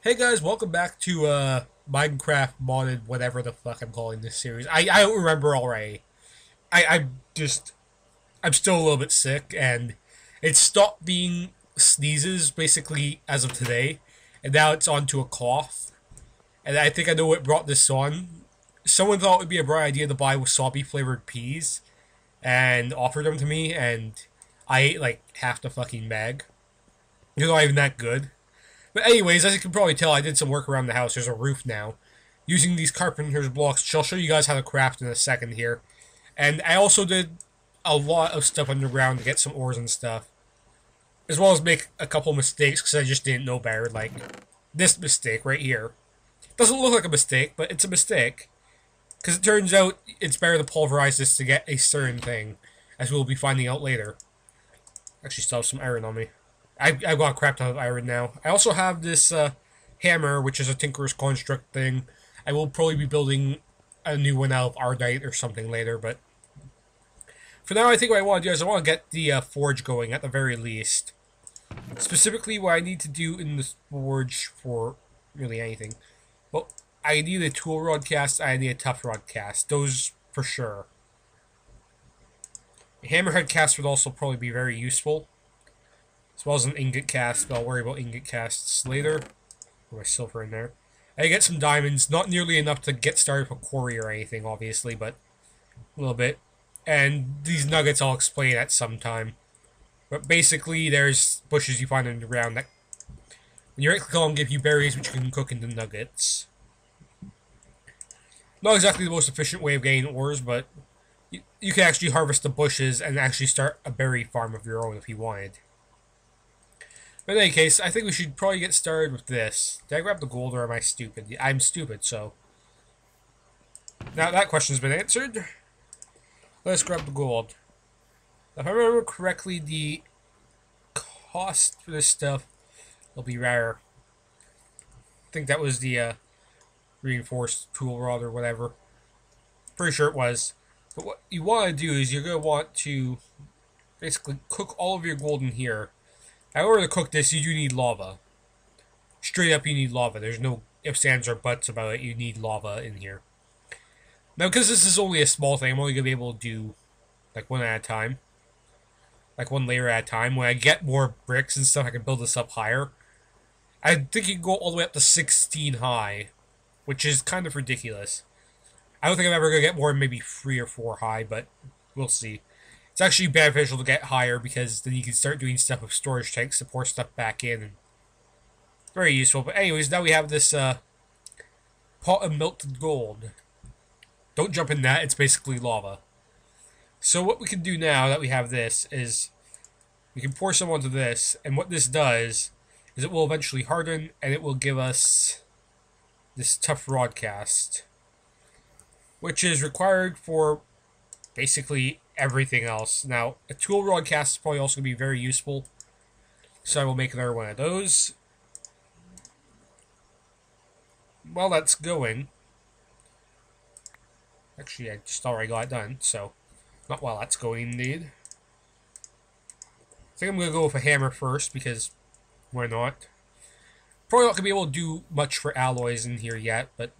Hey guys, welcome back to Minecraft modded whatever the fuck I'm calling this series. I don't remember already. I'm still a little bit sick and it stopped being sneezes basically as of today, and now it's on to a cough. And I think I know what brought this on. Someone thought it would be a bright idea to buy wasabi flavored peas and offered them to me, and I ate like half the fucking bag. They're not even that good. But anyways, as you can probably tell, I did some work around the house. There's a roof now. Using these Carpenter's blocks, which I'll show you guys how to craft in a second here. And I also did a lot of stuff underground to get some ores and stuff. As well as make a couple mistakes, because I just didn't know better. Like, this mistake right here. Doesn't look like a mistake, but it's a mistake. Because it turns out it's better to pulverize this to get a certain thing. As we'll be finding out later. Actually, still have some iron on me. I've got a crap ton of iron now. I also have this hammer, which is a Tinker's Construct thing. I will probably be building a new one out of Ardite or something later, but for now I think what I want to do is I want to get the forge going at the very least. Specifically what I need to do in the forge for really anything. Well, I need a tool rod cast, I need a tough rod cast. Those for sure. A hammerhead cast would also probably be very useful. As well as an ingot cast, but I'll worry about ingot casts later. Put my silver in there. I get some diamonds, not nearly enough to get started with a quarry or anything, obviously, but a little bit. And these nuggets I'll explain at some time. But basically, there's bushes you find underground that, when you right click on them, give you berries which you can cook into nuggets. Not exactly the most efficient way of getting ores, but you can actually harvest the bushes and actually start a berry farm of your own if you wanted. But in any case, I think we should probably get started with this. Did I grab the gold or am I stupid? I'm stupid, so. Now that question's been answered. Let's grab the gold. If I remember correctly, the cost for this stuff will be rare. I think that was the reinforced tool rod or whatever. Pretty sure it was. But what you want to do is you're going to want to basically cook all of your gold in here. In order to cook this, you do need lava. Straight up, you need lava. There's no ifs, ands, or buts about it. You need lava in here. Now, because this is only a small thing, I'm only going to be able to do, like, one at a time. Like, one layer at a time. When I get more bricks and stuff, I can build this up higher. I think you can go all the way up to 16 high, which is kind of ridiculous. I don't think I'm ever going to get more than maybe 3 or 4 high, but we'll see. It's actually beneficial to get higher because then you can start doing stuff with storage tanks to pour stuff back in. And very useful. But anyways, now we have this pot of melted gold. Don't jump in that, it's basically lava. So what we can do now that we have this is we can pour some onto this, and what this does is it will eventually harden and it will give us this tough rod cast, which is required for basically everything else. Now, a tool rod cast is probably also going to be very useful, so I will make another one of those. While that's going, actually I just already got it done, so not while that's going indeed. I think I'm going to go with a hammer first, because why not? Probably not going to be able to do much for alloys in here yet, but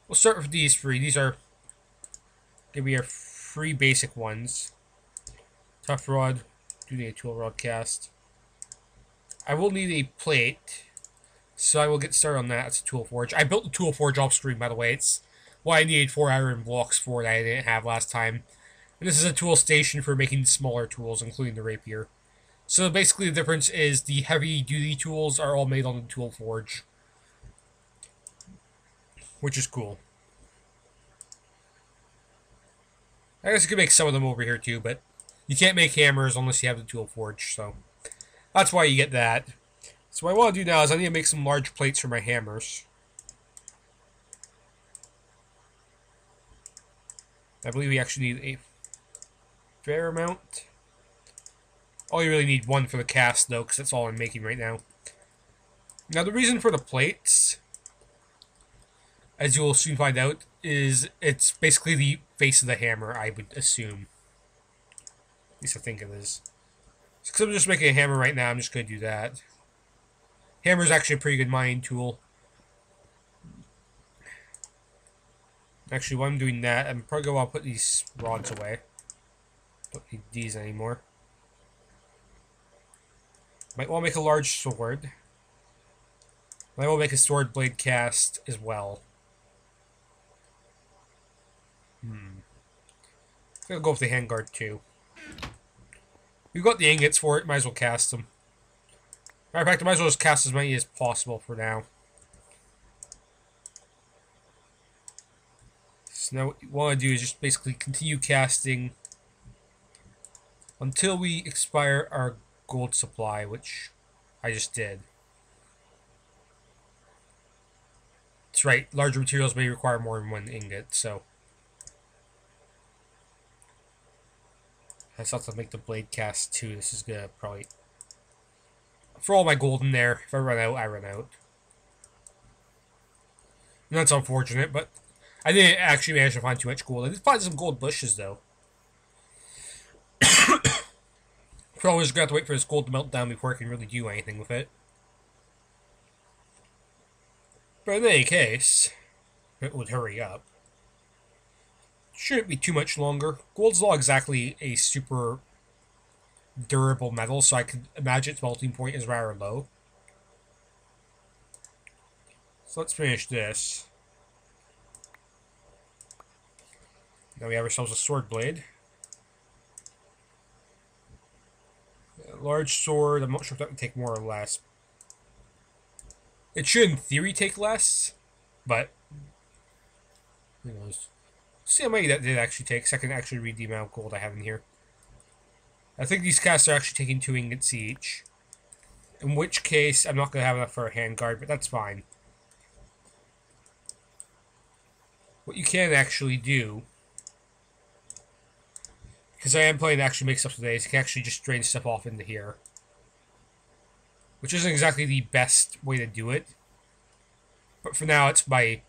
we'll start with these three. These are going to be our 3 basic ones. Tough rod, do need a tool rod cast. I will need a plate, so I will get started on that. It's a tool forge. I built the tool forge off screen, by the way. It's why I needed 4 iron blocks for that I didn't have last time. And this is a tool station for making smaller tools, including the rapier. So basically the difference is the heavy duty tools are all made on the tool forge, which is cool. I guess you can make some of them over here too, but you can't make hammers unless you have the tool forge, so that's why you get that. So what I want to do now is I need to make some large plates for my hammers. I believe we actually need a fair amount. Oh, you really need 1 for the cast though, because that's all I'm making right now. Now the reason for the plates, as you will soon find out, is it's basically the face of the hammer, I would assume. At least I think it is. Because I'm just making a hammer right now, I'm just going to do that. Hammer is actually a pretty good mining tool. Actually, while I'm doing that, I'm probably going to want to put these rods away. Don't need these anymore. Might want to make a large sword. Might want to make a sword blade cast as well. I'm going to go with the handguard too. We've got the ingots for it, might as well cast them. Matter of fact, I might as well just cast as many as possible for now. So now what you want to do is just basically continue casting until we expire our gold supply, which I just did. That's right, larger materials may require more than one ingot, so I still have to make the blade cast too. This is gonna probably throw all my gold in there. If I run out, I run out. And that's unfortunate, but I didn't actually manage to find too much gold. I did find some gold bushes though. Probably just gonna have to wait for this gold to melt down before I can really do anything with it. But in any case, it would hurry up. Shouldn't be too much longer. Gold's not exactly a super durable metal, so I could imagine its melting point is rather low. So let's finish this. Now we have ourselves a sword blade. A large sword, I'm not sure if that would take more or less. It should in theory take less, but who knows. See how many that did actually take, so I can actually read the amount of gold I have in here. I think these casts are actually taking 2 ingots each. In which case, I'm not going to have enough for a handguard, but that's fine. What you can actually do, because I am planning to actually make stuff today, is you can actually just drain stuff off into here. Which isn't exactly the best way to do it. But for now, it's my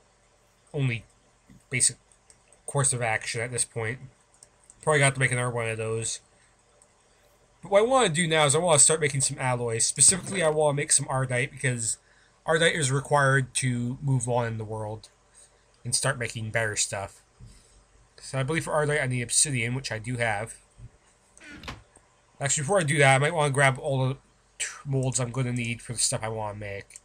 only basic course of action at this point. Probably got to make another one of those. But what I want to do now is I want to start making some alloys. Specifically, I want to make some ardite because ardite is required to move on in the world and start making better stuff. So I believe for ardite I need obsidian, which I do have. Actually, before I do that, I might want to grab all the molds I'm going to need for the stuff I want to make.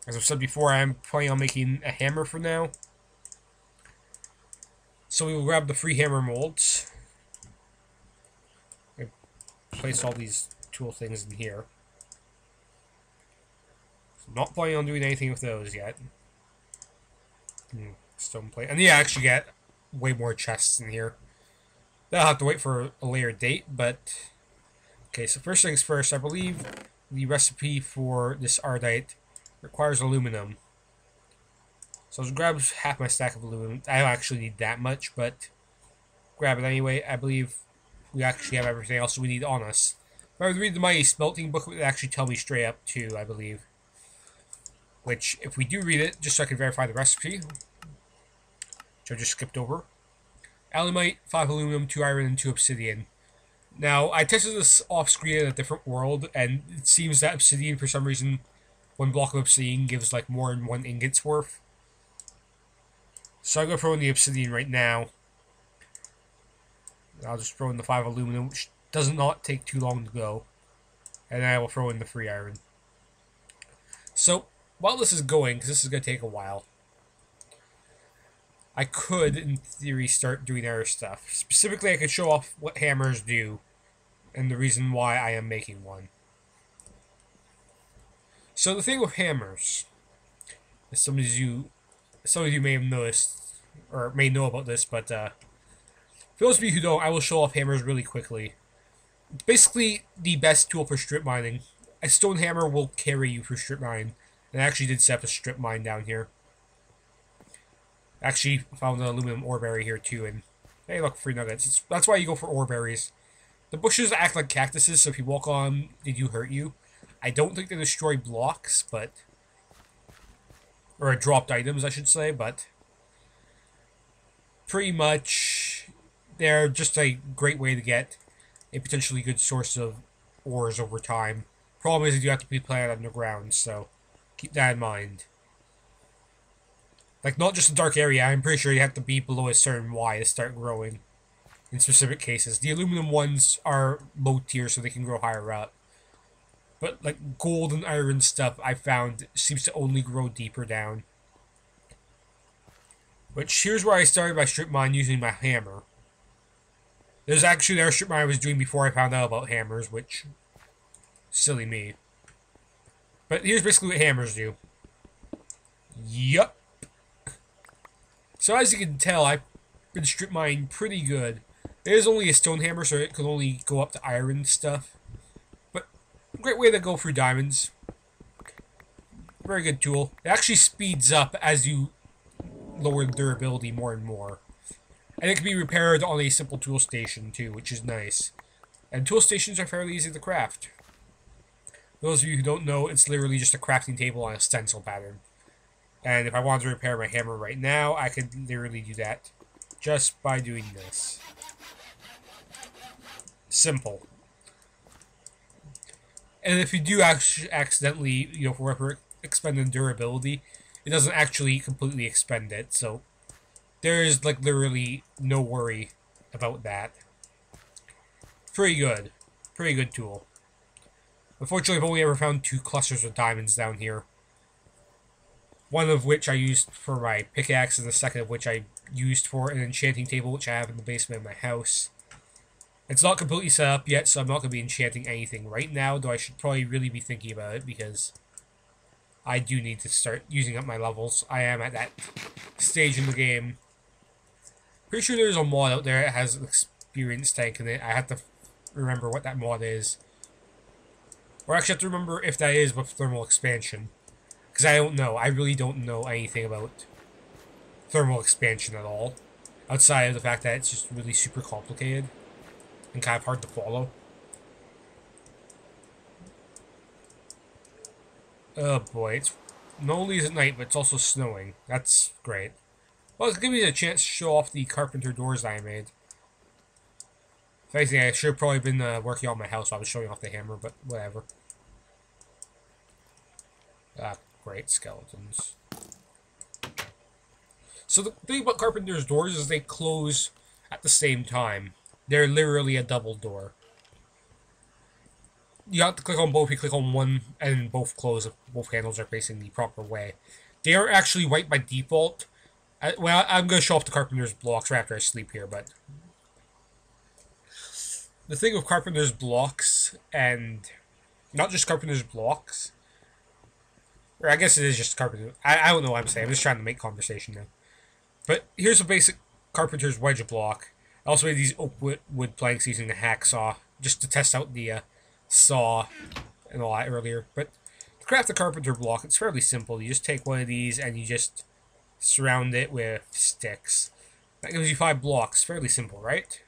As I've said before, I'm planning on making a hammer for now. So we will grab the free hammer molds. Place all these tool things in here. So not planning on doing anything with those yet. Stone plate. And yeah, I actually get way more chests in here. I'll have to wait for a later date, but okay, so first things first, I believe the recipe for this ardite requires aluminum. So I'll just grab half my stack of aluminum. I don't actually need that much, but grab it anyway. I believe we actually have everything else we need on us. If I would read the Mighty Smelting book, it would actually tell me straight up too, I believe. Which, if we do read it, just so I can verify the recipe, which I just skipped over. Alumite, 5 aluminum, 2 iron, and 2 obsidian. Now, I tested this off-screen in a different world, and it seems that obsidian, for some reason, 1 block of obsidian gives like more than 1 ingot's worth. So I'm going to throw in the obsidian right now. I'll just throw in the 5 aluminum, which does not take too long to go. And then I will throw in the 3 iron. So, while this is going, because this is going to take a while, I could, in theory, start doing other stuff. Specifically, I could show off what hammers do, and the reason why I am making one. So the thing with hammers, as some of you may have noticed, or may know about this, but for those of you who don't, I will show off hammers really quickly. It's basically the best tool for strip mining. A stone hammer will carry you for strip mining, and I actually did set up a strip mine down here. Actually found an aluminum ore berry here too, and hey look, free nuggets. That's why you go for ore berries. The bushes act like cactuses, so if you walk on them, they do hurt you. I don't think they destroy blocks, but... or dropped items, I should say, but... pretty much, they're just a great way to get a potentially good source of ores over time Problem is you have to be planted underground, so keep that in mind. Like, not just a dark area, I'm pretty sure you have to be below a certain Y to start growing. In specific cases. The aluminum ones are low tier, so they can grow higher up. But, like, gold and iron stuff, I found, seems to only grow deeper down. Which, here's where I started my strip mine using my hammer. There's actually another strip mine I was doing before I found out about hammers, which... silly me. But here's basically what hammers do. Yup. So as you can tell, I've been strip mining pretty good. It is only a stone hammer, so it can only go up to iron stuff. But, great way to go through diamonds. Very good tool. It actually speeds up as you lower the durability more and more. And it can be repaired on a simple tool station too, which is nice. And tool stations are fairly easy to craft. Those of you who don't know, it's literally just a crafting table on a stencil pattern. And if I wanted to repair my hammer right now, I could literally do that just by doing this. Simple. And if you do accidentally, you know, for whatever expend durability, it doesn't actually completely expend it, so there is, like, literally no worry about that. Pretty good. Pretty good tool. Unfortunately, I've only ever found 2 clusters of diamonds down here. One of which I used for my pickaxe, and the second of which I used for an enchanting table, which I have in the basement of my house. It's not completely set up yet, so I'm not going to be enchanting anything right now, though I should probably really be thinking about it, because I do need to start using up my levels. I am at that stage in the game. Pretty sure there's a mod out there that has an experience tank in it. I have to remember what that mod is. Or actually have to remember if that is with thermal expansion. Because I don't know. I really don't know anything about thermal expansion at all. Outside of the fact that it's just really super complicated. And kind of hard to follow. Oh boy, it's not only is it night, but it's also snowing. That's great. Well, it's giving me a chance to show off the Carpenter doors I made. If anything, I should have probably been working on my house while I was showing off the hammer, but whatever. Ah, great skeletons. So the thing about Carpenter's doors is they close at the same time. They're literally a double door. You have to click on both. You click on one, and both close if both handles are facing the proper way. They are actually white by default. Well, I'm going to show off the Carpenter's blocks right after I sleep here, but... the thing with Carpenter's blocks, and... not just Carpenter's blocks... or I guess it is just Carpenter... I don't know what I'm saying. I'm just trying to make conversation now. But here's a basic Carpenter's wedge block. I also made these oak wood planks using a hacksaw, just to test out the saw and all that earlier. But to craft the Carpenter block, it's fairly simple. You just take one of these and you just surround it with sticks. That gives you 5 blocks. Fairly simple, right?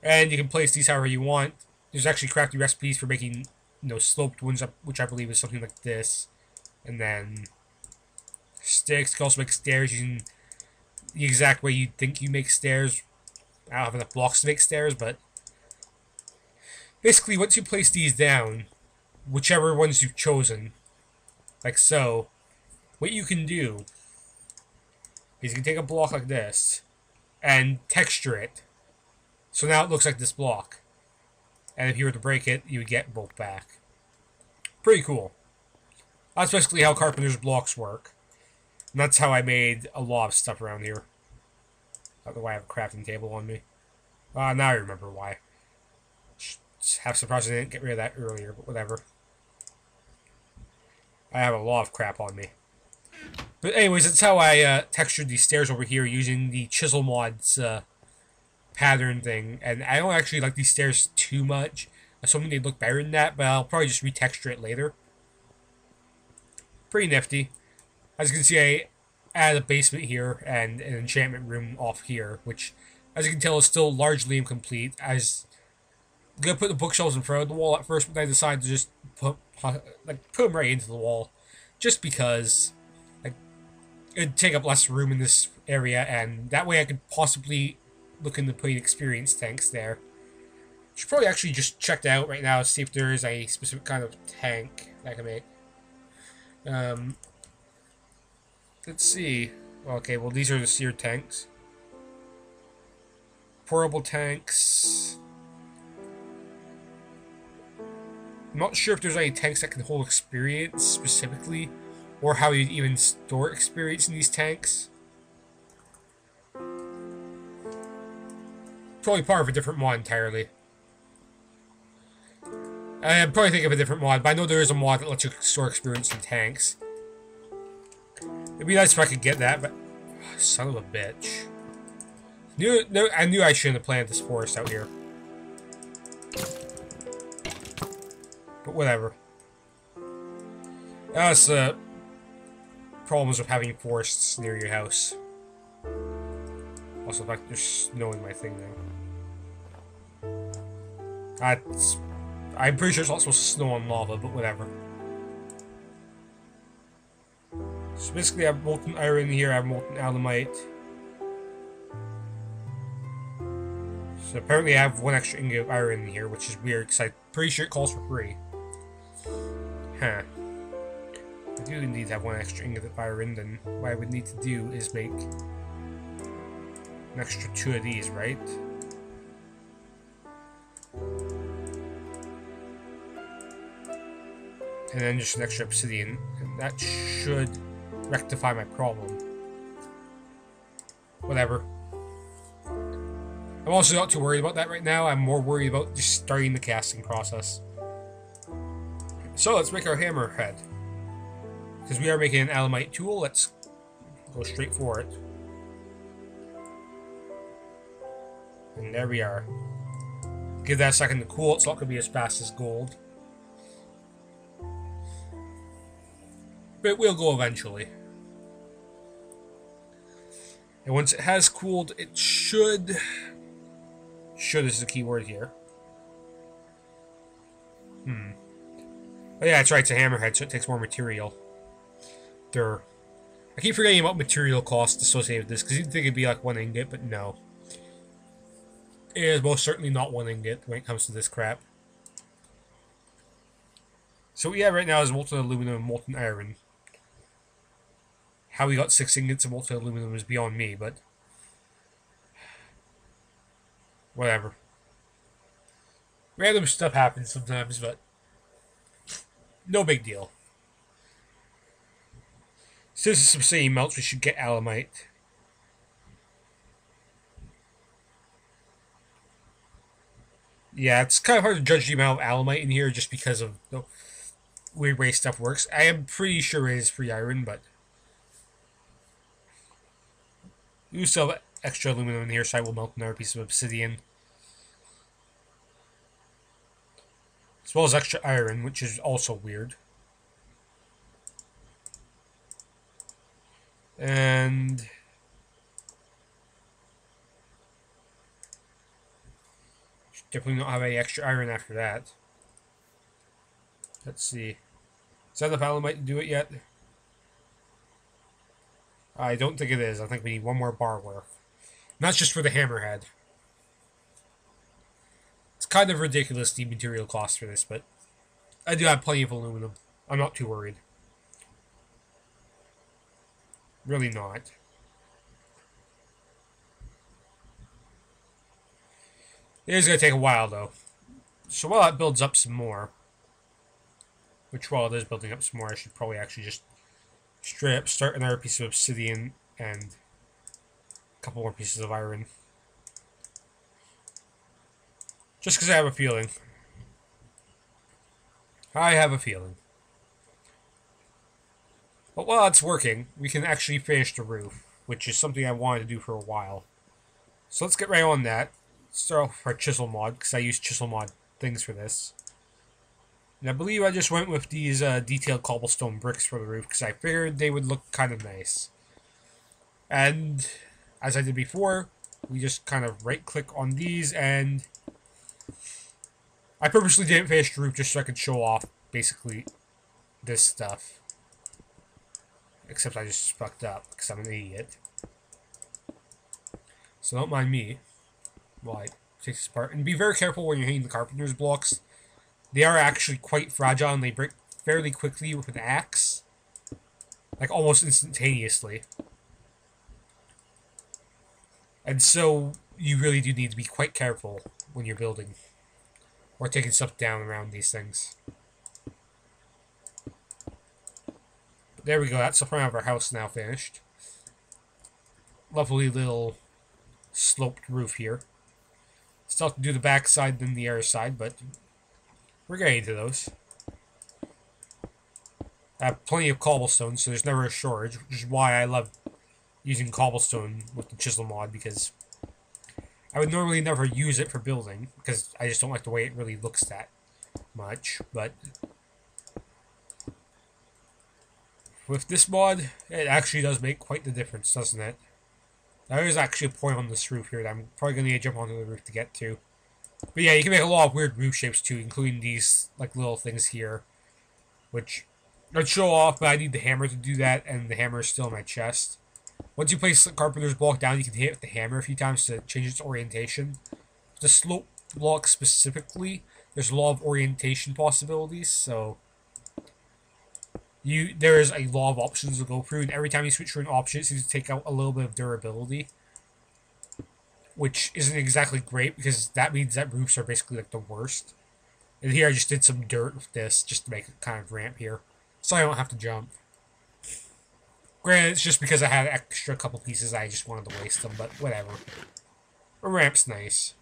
And you can place these however you want. There's actually crafty recipes for making, you know, sloped ones, which I believe is something like this. And then sticks. You can also make stairs using the exact way you'd think you make stairs. I don't have enough blocks to make stairs, but basically, once you place these down, whichever ones you've chosen, like so, what you can do is you can take a block like this and texture it. So now it looks like this block. And if you were to break it, you would get both back. Pretty cool. That's basically how Carpenter's blocks work. And that's how I made a lot of stuff around here. I don't know why I have a crafting table on me. Now I remember why. Half surprised I didn't get rid of that earlier, but whatever. I have a lot of crap on me. But anyways, that's how I textured these stairs over here using the Chisel Mod's pattern thing. And I don't actually like these stairs too much. I was hoping they'd look better than that, but I'll probably just retexture it later. Pretty nifty. As you can see, I added a basement here and an enchantment room off here, which, as you can tell, is still largely incomplete. I'm going to put the bookshelves in front of the wall at first, but I decided to just put them right into the wall, just because it'd take up less room in this area, and that way I could possibly look into putting experience tanks there. Should probably actually just check that out right now, see if there is a specific kind of tank that I can make. Let's see. Okay, well these are the seared tanks. Portable tanks. I'm not sure if there's any tanks that can hold experience specifically, or how you'd even store experience in these tanks. Probably part of a different mod entirely. I'd probably think of a different mod, but I know there is a mod that lets you store experience in tanks. It'd be nice if I could get that, but... Oh, son of a bitch. I knew I shouldn't have planted this forest out here. But whatever. That's the problems with having forests near your house. Also, the fact there's snow in my thing now. I'm pretty sure it's not supposed to snow on lava, but whatever. So basically I have molten iron here, I have molten alumite. So apparently I have one extra ingot of iron in here, which is weird, because I'm pretty sure it calls for free. Huh. I do indeed have one extra ingot of iron, then what I would need to do is make an extra 2 of these, right? And then just an extra obsidian, and that should rectify my problem. Whatever. I'm also not too worried about that right now. I'm more worried about just starting the casting process. So let's make our hammerhead. Because we are making an alumite tool, let's go straight for it. And there we are. Give that a second to cool, it's not going to be as fast as gold. But it will go eventually. And once it has cooled, it should... Should is the key word here. Oh yeah, that's right, it's a hammerhead, so it takes more material. I keep forgetting about material costs associated with this, because you'd think it'd be like 1 ingot, but no. It is most certainly not 1 ingot when it comes to this crap. So what we have right now is molten aluminum and molten iron. How we got 6 ingots of molten aluminum is beyond me, but... whatever. Random stuff happens sometimes, but... no big deal. Since the obsidian melts, we should get alumite. Yeah, it's kind of hard to judge the amount of alumite in here just because of the weird way stuff works. I am pretty sure it is free iron, but... we still have extra aluminum in here, so I will melt another piece of obsidian. As well as extra iron, which is also weird. And... definitely not have any extra iron after that. Let's see. Is that enough alumite to do it yet? I don't think it is. I think we need 1 more bar worth. And that's just for the hammerhead. It's kind of ridiculous, the material cost for this, but I do have plenty of aluminum. I'm not too worried. Really not. It is going to take a while, though. So while that builds up some more, which while it is building up some more, I should probably actually just straight up start another piece of obsidian and a couple more pieces of iron. Just because I have a feeling. I have a feeling. But while it's working, we can actually finish the roof, which is something I wanted to do for a while. So let's get right on that. Start off with our Chisel Mod, because I use Chisel Mod things for this. And I believe I just went with these detailed cobblestone bricks for the roof, because I figured they would look kind of nice. And, as I did before, we just kind of right-click on these, and... I purposely didn't finish the roof just so I could show off, basically, this stuff. Except I just fucked up, because I'm an idiot. So don't mind me. Well, I take this apart. And be very careful when you're hitting the Carpenter's blocks. They are actually quite fragile, and they break fairly quickly with an axe. Like, almost instantaneously. And so, you really do need to be quite careful when you're building. Or taking stuff down around these things. But there we go, that's the front of our house now finished. Lovely little sloped roof here. Still have to do the back side than the other side, but we're getting to those. I have plenty of cobblestone, so there's never a shortage, which is why I love using cobblestone with the Chisel Mod, because I would normally never use it for building, because I just don't like the way it really looks that much, but with this mod, it actually does make quite the difference, doesn't it? There is actually a point on this roof here that I'm probably going to need to jump onto the roof to get to. But yeah, you can make a lot of weird roof shapes too, including these like little things here, which I'd show off, but I need the hammer to do that, and the hammer is still in my chest. Once you place the Carpenter's block down, you can hit it with the hammer a few times to change its orientation. The slope block specifically, there's a lot of orientation possibilities, so there is a lot of options to go through, and every time you switch to an option, it seems to take out a little bit of durability, which isn't exactly great, because that means that roofs are basically like the worst. And here I just did some dirt with this, just to make a kind of ramp here, so I don't have to jump. Granted, it's just because I had an extra couple pieces, I just wanted to waste them, but whatever. A ramp's nice.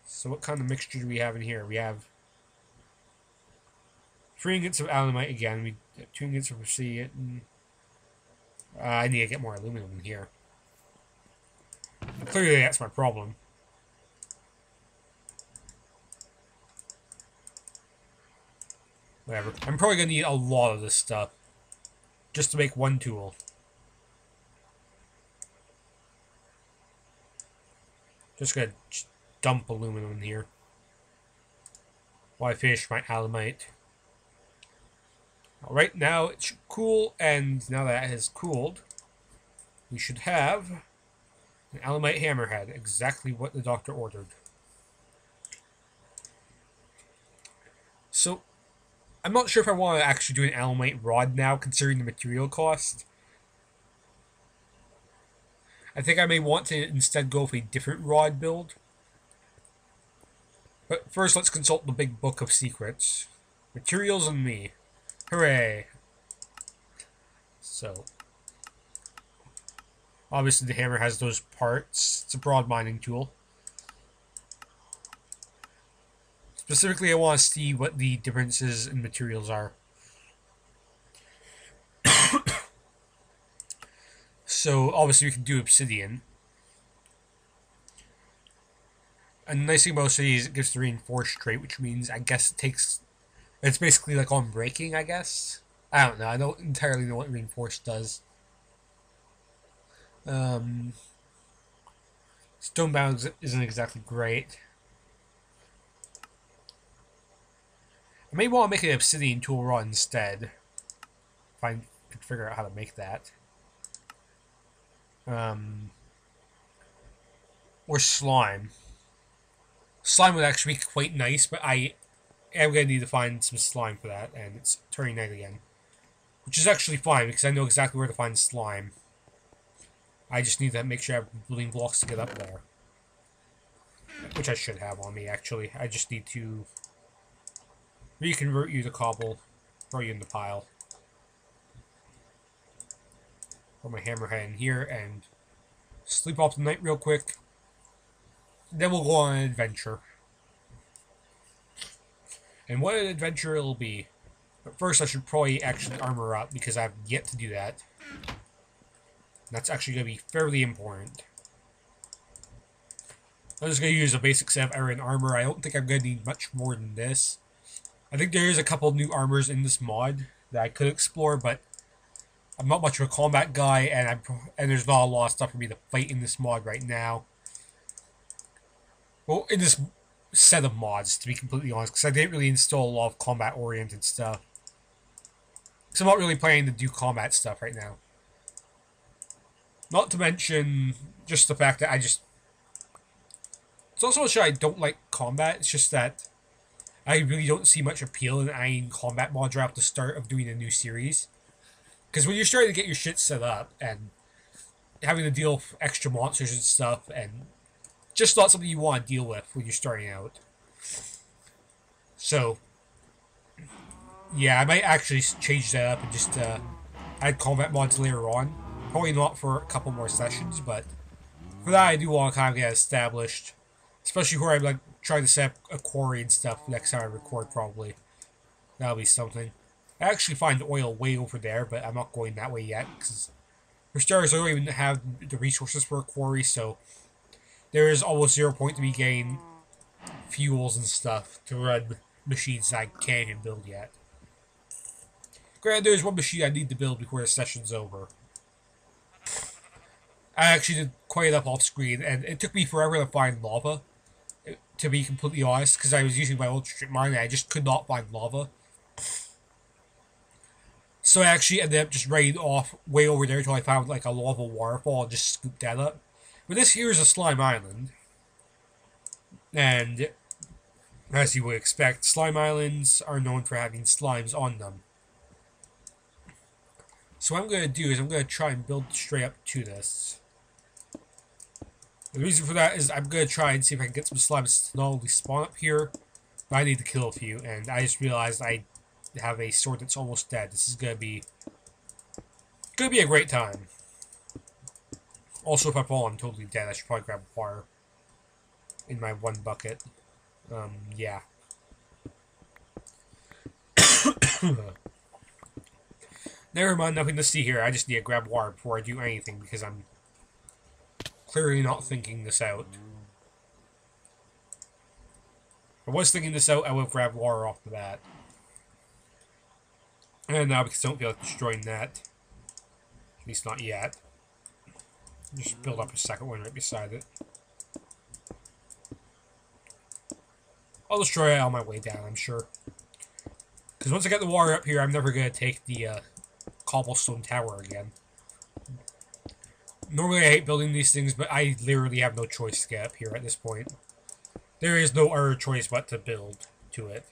So what kind of mixture do we have in here? We have 3 ingots of aluminite again. We have 2 ingots of obsidian. I need to get more aluminum in here. Clearly that's my problem. Whatever. I'm probably going to need a lot of this stuff just to make one tool. Just going to dump aluminum in here while I finish my aluminite. Alright, now it should cool, and now that it has cooled, we should have an aluminite hammerhead, exactly what the doctor ordered. So, I'm not sure if I want to actually do an aluminite rod now, considering the material cost. I think I may want to instead go with a different rod build. But first, let's consult the big book of secrets. Materials and me. Hooray! So, obviously the hammer has those parts. It's a broad mining tool. Specifically, I want to see what the differences in materials are. So, obviously we can do obsidian. And the nice thing about obsidian is it gives the reinforced trait, which means, I guess it's basically like on breaking, I guess. I don't know. I don't entirely know what reinforced does. Stonebound isn't exactly great. I may want to make an obsidian tool rod instead. If I could figure out how to make that. Or slime. Slime would actually be quite nice, but I am going to need to find some slime for that, and it's turning night again. Which is actually fine, because I know exactly where to find slime. I just need to make sure I have building blocks to get up there. Which I should have on me, actually. I just need to reconvert you to cobble, throw you in the pile. Put my hammerhead in here, and sleep off the night real quick. Then we'll go on an adventure. And what an adventure it'll be. But first I should probably actually armor up, because I have yet to do that. That's actually going to be fairly important. I'm just going to use a basic set of iron armor. I don't think I'm going to need much more than this. I think there is a couple new armors in this mod that I could explore, but I'm not much of a combat guy, and there's not a lot of stuff for me to fight in this mod right now. Well, in this set of mods, to be completely honest, because I didn't really install a lot of combat-oriented stuff. So I'm not really planning to do combat stuff right now. Not to mention just the fact that it's also a show I don't like combat. It's just that I really don't see much appeal in adding combat mods right at the start of doing a new series. Because when you're starting to get your shit set up and having to deal with extra monsters and stuff, and just not something you want to deal with when you're starting out. So, yeah, I might actually change that up and just add combat mods later on. Probably not for a couple more sessions, but for that I do want to kind of get established. Especially where I'm like trying to set up a quarry and stuff next time I record, probably. That'll be something. I actually find oil way over there, but I'm not going that way yet, because for starters, I don't even have the resources for a quarry, so there is almost 0 point to be getting fuels and stuff to run machines I can't even build yet. Granted, there's one machine I need to build before the session's over. I actually did quite enough off screen, and it took me forever to find lava, to be completely honest, because I was using my old strip mine and I just could not find lava. So I actually ended up just running off way over there until I found like a lava waterfall and just scooped that up. But this here is a slime island. And as you would expect, slime islands are known for having slimes on them. So what I'm going to do is I'm going to try and build straight up to this. The reason for that is I'm going to try and see if I can get some slimes to not only spawn up here, but I need to kill a few. And I just realized I have a sword that's almost dead. This is going to be a great time. Also, if I fall, I'm totally dead. I should probably grab water in my one bucket. Yeah. Never mind, nothing to see here. I just need to grab water before I do anything because I'm clearly not thinking this out. If I was thinking this out, I would have grabbed water off the bat. And now, because I don't feel like destroying that. At least not yet. Just build up a second one right beside it. I'll destroy it on my way down, I'm sure. Because once I get the water up here, I'm never going to take the cobblestone tower again. Normally I hate building these things, but I literally have no choice to get up here at this point. There is no other choice but to build to it.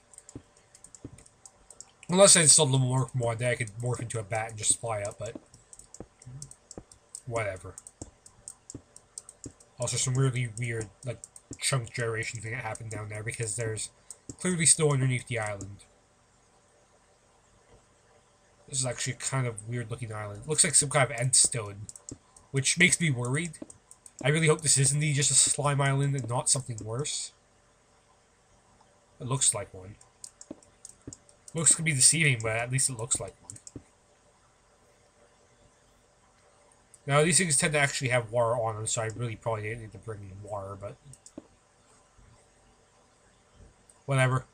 Unless I installed the morph mod, then I could morph into a bat and just fly up, but whatever. Also, some really weird, like, chunk generation thing that happened down there, because there's clearly snow underneath the island. This is actually a kind of weird looking island. It looks like some kind of end stone, which makes me worried. I really hope this is indeed just a slime island and not something worse. It looks like one. Looks could be deceiving, but at least it looks like one. Now, these things tend to actually have water on them, so I really probably didn't need to bring in water, but whatever.